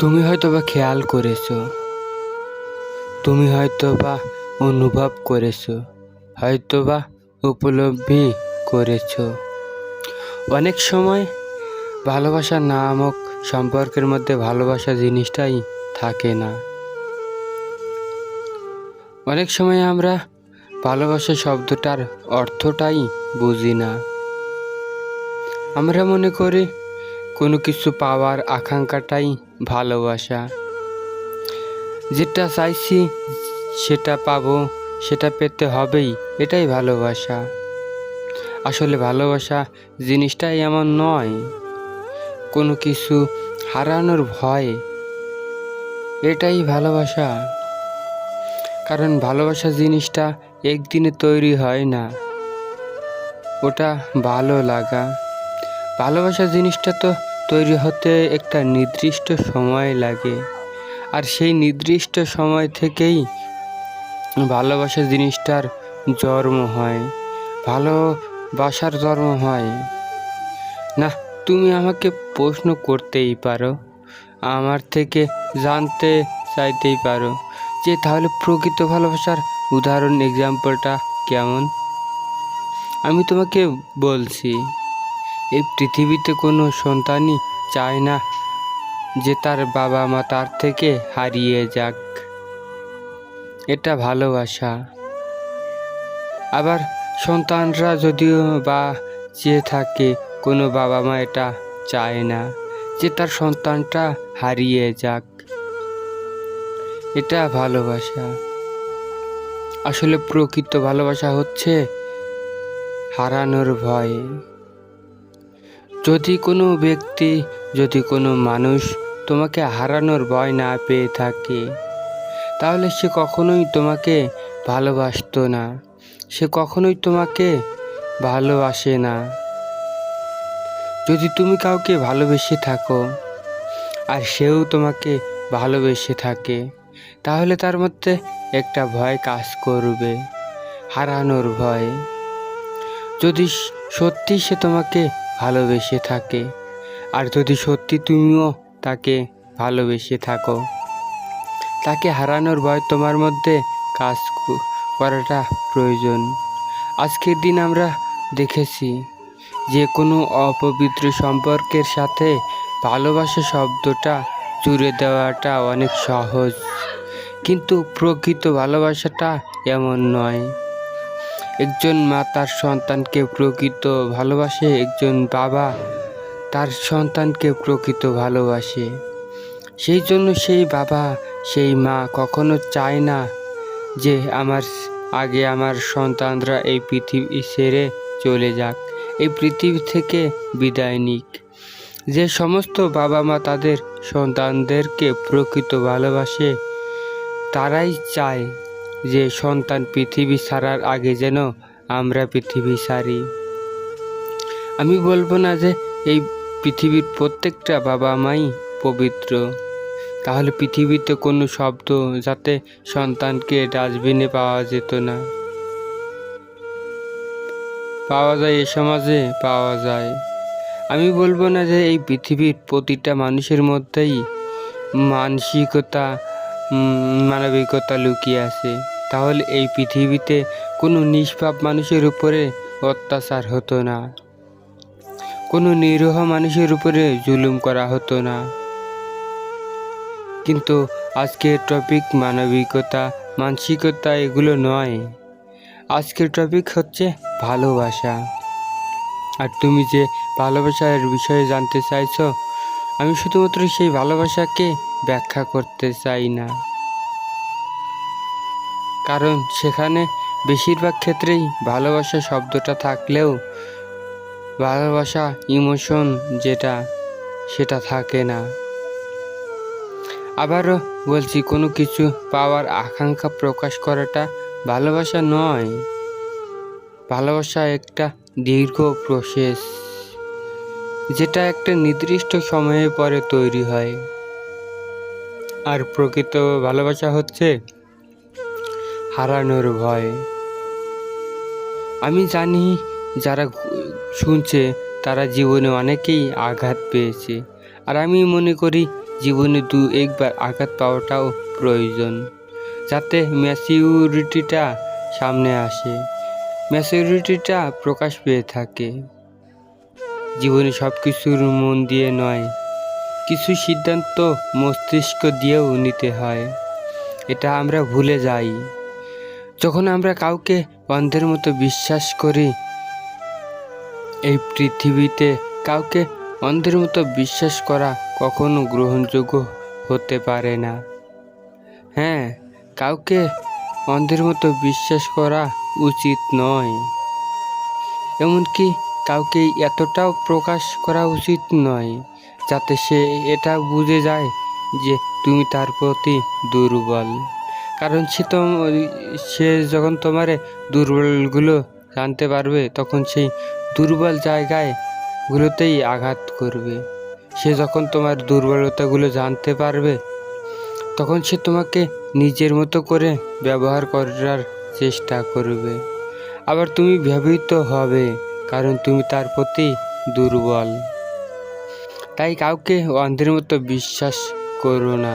তুমি হয়তোবা খেয়াল করেছো, তুমি হয়তোবা অনুভব করেছো, হয়তোবা উপলব্ধি করেছো। অনেক সময় ভালোবাসা নামক সম্পর্কের মধ্যে ভালোবাসা জিনিসটাই থাকে না। অনেক সময় আমরা ভালোবাসা শব্দটার অর্থটাই বুঝি না। আমরা মনে করি কোনো কিছু পাওয়ার আকাঙ্ক্ষাটাই ভালোবাসা। যেটা চাইছি সেটা পাবো, সেটা পেতে হবেই, এটাই ভালোবাসা। আসলে ভালোবাসা জিনিসটাই এমন নয়। কোনো কিছু হারানোর ভয়ে, এটাই ভালোবাসা। কারণ ভালোবাসা জিনিসটা একদিনে তৈরি হয় না, ওটা ভালো লাগা। ভালোবাসা জিনিসটা তো তৈরি হতে একটা নির্দিষ্ট সময় লাগে, আর সেই নির্দিষ্ট সময় থেকেই ভালোবাসা জিনিসটার জন্ম হয়, ভালোবাসার জন্ম হয় না। তুমি আমাকে প্রশ্ন করতেই পারো, আমার থেকে জানতে চাইতেই পারো যে তাহলে প্রকৃত ভালোবাসার উদাহরণ এক্সাম্পলটা কেমন। আমি তোমাকে বলছি, এই পৃথিবীতে কোনো সন্তানই চায় না যে তার বাবা মা তার থেকে হারিয়ে যাক, এটা ভালোবাসা। আবার সন্তানরা যদিও বা চেয়ে থাকে, কোনো বাবা মা এটা চায় না যে তার সন্তানটা হারিয়ে যাক, এটা ভালোবাসা। আসলে প্রকৃত ভালোবাসা হচ্ছে হারানোর ভয়। যদি কোনো ব্যক্তি, যদি কোনো মানুষ তোমাকে হারানোর ভয় না পেয়ে থাকে, তাহলে সে কখনোই তোমাকে ভালোবাসতো না, সে কখনোই তোমাকে ভালোবাসে না। যদি তুমি কাউকে ভালোবেসে থাকো আর সেও তোমাকে ভালোবেসে থাকে, তাহলে তার মধ্যে একটা ভয় কাজ করবে, হারানোর ভয়। যদি সত্যি সে তোমাকে ভালোবেসে থাকে, আর যদি সত্যি তুমিও তাকে ভালোবেসে থাকো, তাকে হারানোর ভয় তোমার মধ্যে কাজ করাটা প্রয়োজন। আজকের দিন আমরা দেখেছি যে কোনো অপবিত্র সম্পর্কের সাথে ভালোবাসা শব্দটা জুড়ে দেওয়াটা অনেক সহজ, কিন্তু প্রকৃত ভালোবাসাটা এমন নয়। একজন মা তার সন্তানকে প্রকৃত ভালোবাসে, একজন বাবা তার সন্তানকে প্রকৃত ভালোবাসে। সেই জন্য সেই বাবা, সেই মা কখনো চায় না যে আমার সন্তানরা এই পৃথিবী ছেড়ে চলে যাক, এই পৃথিবী থেকে বিদায় নিক। যে সমস্ত বাবা মা তাদের সন্তানদেরকে প্রকৃত ভালোবাসে, তারাই চায় যে সন্তান পৃথিবী ছাড়ার আগে যেন আমরা পৃথিবী ছাড়ি। আমি বলবো না যে এই পৃথিবীর প্রত্যেকটা বাবা মাই পবিত্র, তাহলে পৃথিবীতে কোনো শব্দ যাতে সন্তানকে ডাস্টবিনে পাওয়া যেত না, পাওয়া যায়, এ সমাজে পাওয়া যায়। আমি বলবো না যে এই পৃথিবীর প্রতিটা মানুষের মধ্যেই মানবিকতা লুকিয়ে আছে, তাহলে এই পৃথিবীতে কোনো নিষ্পাপ মানুষের উপরে অত্যাচার হতো না, কোনো নিরীহ মানুষের উপরে জুলুম করা হতো না। কিন্তু আজকের টপিক মানবিকতা, মানসিকতা এগুলো নয়। আজকের টপিক হচ্ছে ভালোবাসা। আর তুমি যে ভালোবাসার বিষয়ে জানতে চাইছো, আমি শুধুমাত্র সেই ভালোবাসাকে ব্যাখ্যা করতে চাই না, কারণ সেখানে বেশিরভাগ ক্ষেত্রেই ভালোবাসা শব্দটা থাকলেও ভালোবাসা ইমোশন যেটা, সেটা থাকে না। আবারও বলছি, কোনো কিছু পাওয়ার আকাঙ্ক্ষা প্রকাশ করাটা ভালোবাসা নয়। ভালোবাসা একটা দীর্ঘ প্রসেস, যেটা একটা নির্দিষ্ট সময়ের পরে তৈরি হয়। আর প্রকৃত ভালোবাসা হচ্ছে হারানোর ভয়। আমি জানি যারা শুনছে তারা জীবনে অনেকেই আঘাত পেয়েছে, আর আমি মনে করি জীবনে একবার আঘাত পাওয়াটাও প্রয়োজন, যাতে ম্যাচিউরিটিটা সামনে আসে, ম্যাচিউরিটিটা প্রকাশ পেয়ে থাকে। জীবনে সব কিছুর মন দিয়ে নয়, কিছু সিদ্ধান্ত মস্তিষ্ক দিয়েও নিতে হয়। এটা আমরা ভুলে যাই যখন আমরা কাউকে অন্ধের মতো বিশ্বাস করি। এই পৃথিবীতে কাউকে অন্ধের মতো বিশ্বাস করা কখনো গ্রহণযোগ্য হতে পারে না। হ্যাঁ, কাউকে অন্ধের মতো বিশ্বাস করা উচিত নয়, এমনকি কাউকে এতটাও প্রকাশ করা উচিত নয় যাতে সে এটা বুঝে যায় যে তুমি তার প্রতি দুর্বল। কারণ সে যখন তোমার দুর্বলগুলো জানতে পারবে, তখন সেই দুর্বল জায়গাগুলোতেই আঘাত করবে। সে যখন তোমার দুর্বলতাগুলো জানতে পারবে, তখন সে তোমাকে নিজের মতো করে ব্যবহার করার চেষ্টা করবে। আবার তুমি ব্যবহৃত হবে, কারণ তুমি তার প্রতি দুর্বল। তাই কাউকে অন্ধের মতো বিশ্বাস করো না,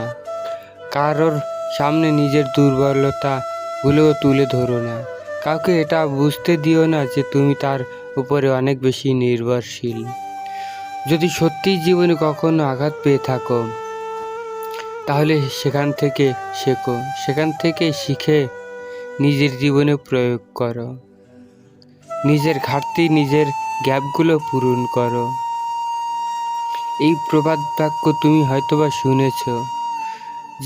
কারোর সামনে নিজের দুর্বলতাগুলো তুলে ধরো না। কাউকে এটা বুঝতে দিও না যে তুমি তার উপরে অনেক বেশি নির্ভরশীল। যদি সত্যিই জীবনে কখনো আঘাত পেয়ে থাকো, তাহলে সেখান থেকে শেখো, সেখান থেকে শিখে নিজের জীবনে প্রয়োগ করো। নিজের ঘাটতি, নিজের গ্যাপগুলো পূরণ করো। এই প্রবাদ বাক্য তুমি হয়তোবা শুনেছ,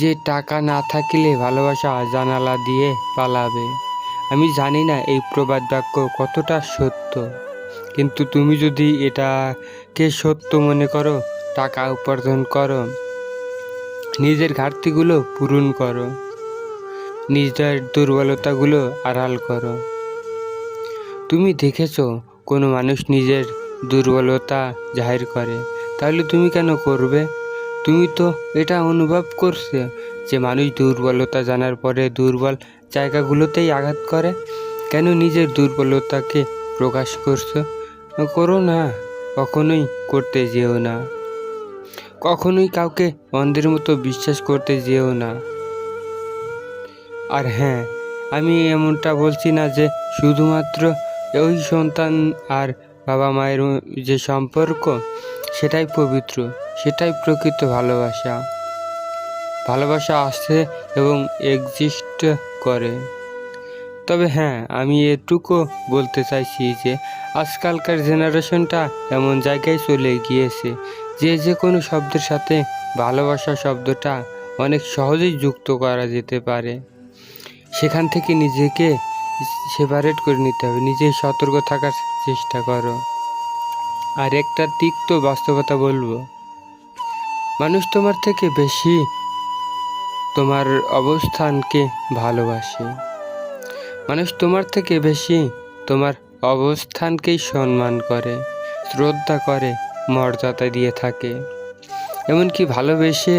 যে টাকা না থাকলে ভালোবাসা জানালা দিয়ে পালাবে। আমি জানি না এই প্রবাদ বাক্য কতটা সত্য, কিন্তু তুমি যদি এটাকে সত্য মনে করো, টাকা উপার্জন করো, নিজের ঘাটতিগুলো পূরণ করো, নিজের দুর্বলতাগুলো আড়াল করো। তুমি দেখেছো কোনো মানুষ নিজের দুর্বলতা জাহির করে, তাহলে তুমি কেন করবে? তুমি তো এটা অনুভব করছে যে মানুষ দুর্বলতা জানার পরে দুর্বল জায়গাগুলোতেই আঘাত করে। কেন নিজের দুর্বলতাকে প্রকাশ করো না, কখনোই করতে যেও না। কখনোই কাউকে অন্ধের মতো বিশ্বাস করতে যেও না। আর হ্যাঁ, আমি এমনটা বলছি না যে শুধুমাত্র ওই সন্তান আর বাবা মায়ের যে সম্পর্ক সেটাই পবিত্র, সেটাই প্রকৃত ভালোবাসা। ভালোবাসা আসে এবং এক্সিস্ট করে। তবে হ্যাঁ, আমি এটুকু বলতে চাইছি যে আজকালকার জেনারেশনটা এমন জায়গায় চলে গিয়েছে যে কোনো শব্দের সাথে ভালোবাসা শব্দটা অনেক সহজেই যুক্ত করা যেতে পারে। সেখান থেকে নিজেকে সেপারেট করে নিতে হবে, নিজে সতর্ক থাকার চেষ্টা করো। আর একটা তিক্ত বাস্তবতা বলবো, মানুষ তোমার থেকে বেশি তোমার অবস্থানকে ভালোবাসে। মানুষ তোমার থেকে বেশি তোমার অবস্থানকেই সম্মান করে, শ্রদ্ধা করে, মর্যাদা দিয়ে থাকে। এমনকি ভালোবেসে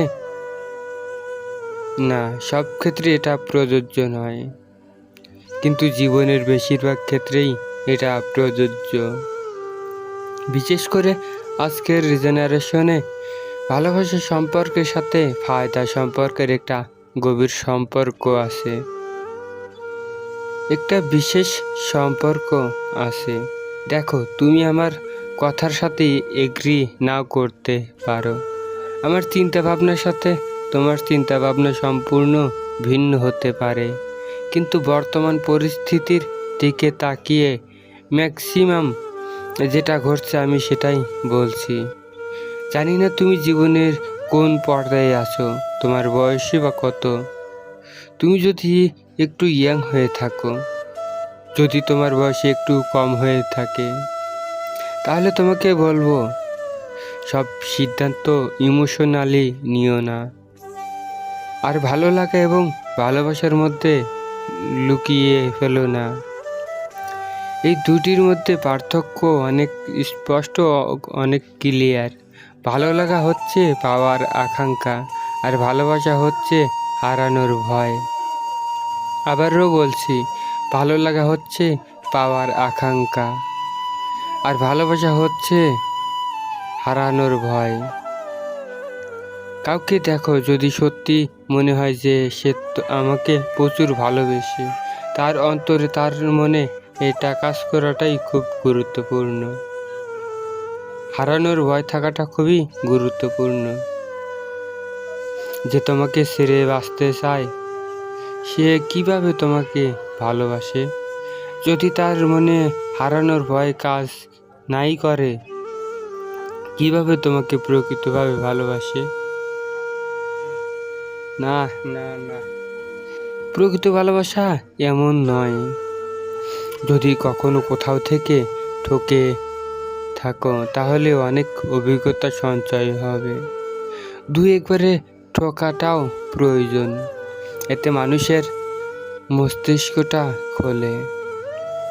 না, সব ক্ষেত্রে এটা প্রযোজ্য নয়, কিন্তু জীবনের বেশিরভাগ ক্ষেত্রেই এটা প্রযোজ্য। বিশেষ করে আজকের জেনারেশনে ভালোবাসা সম্পর্কের সাথে ফায়দা সম্পর্কের একটা গভীর সম্পর্ক আছে, একটা বিশেষ সম্পর্ক আছে। দেখো, তুমি আমার কথার সাথে এগ্রি নাও করতে পারো, আমার চিন্তা ভাবনার সাথে তোমার চিন্তা ভাবনা সম্পূর্ণ ভিন্ন হতে পারে, কিন্তু বর্তমান পরিস্থিতির দিকে তাকিয়ে ম্যাক্সিমাম যেটা ঘটছে আমি সেটাই বলছি। জানি না তুমি জীবনের কোন পর্যায়ে আছো, তোমার বয়সই বা কত। তুমি যদি একটু ইয়াং হয়ে থাকো, যদি তোমার বয়স একটু কম হয়ে থাকে, তাহলে তোমাকে বলবো সব সিদ্ধান্ত ইমোশনালি নিও না। আর ভালো লাগা এবং ভালোবাসার মধ্যে লুকিয়ে ফেলো না। এই দুটির মধ্যে পার্থক্য অনেক স্পষ্ট, অনেক ক্লিয়ার। ভালো লাগা হচ্ছে পাওয়ার আকাঙ্ক্ষা, আর ভালোবাসা হচ্ছে হারানোর ভয়। আবারও বলছি, ভালো লাগা হচ্ছে পাওয়ার আকাঙ্ক্ষা, আর ভালোবাসা হচ্ছে হারানোর ভয়। কাউকে দেখো, যদি সত্যি মনে হয় যে সে আমাকে প্রচুর ভালোবেসে, তার অন্তরে তার মনে এটা কাজ করাটাই খুব গুরুত্বপূর্ণ। হারানোর ভয় থাকাটা খুবই গুরুত্বপূর্ণ। যে তোমাকে ছেড়ে বাঁচতে চায়, সে কিভাবে তোমাকে ভালোবাসে? যদি তার মনে হারানোর ভয় কাজ নাই করে, কিভাবে তোমাকে প্রকৃতভাবে ভালোবাসে? না, না, না, প্রকৃত ভালোবাসা এমন নয়। যদি কখনো কোথাও থেকে ঠকে থাকো, তাহলে অনেক অভিজ্ঞতা সঞ্চয় হবে। দুই একবারে ঠকাটাও প্রয়োজন, এতে মানুষের মস্তিষ্কটা খোলে।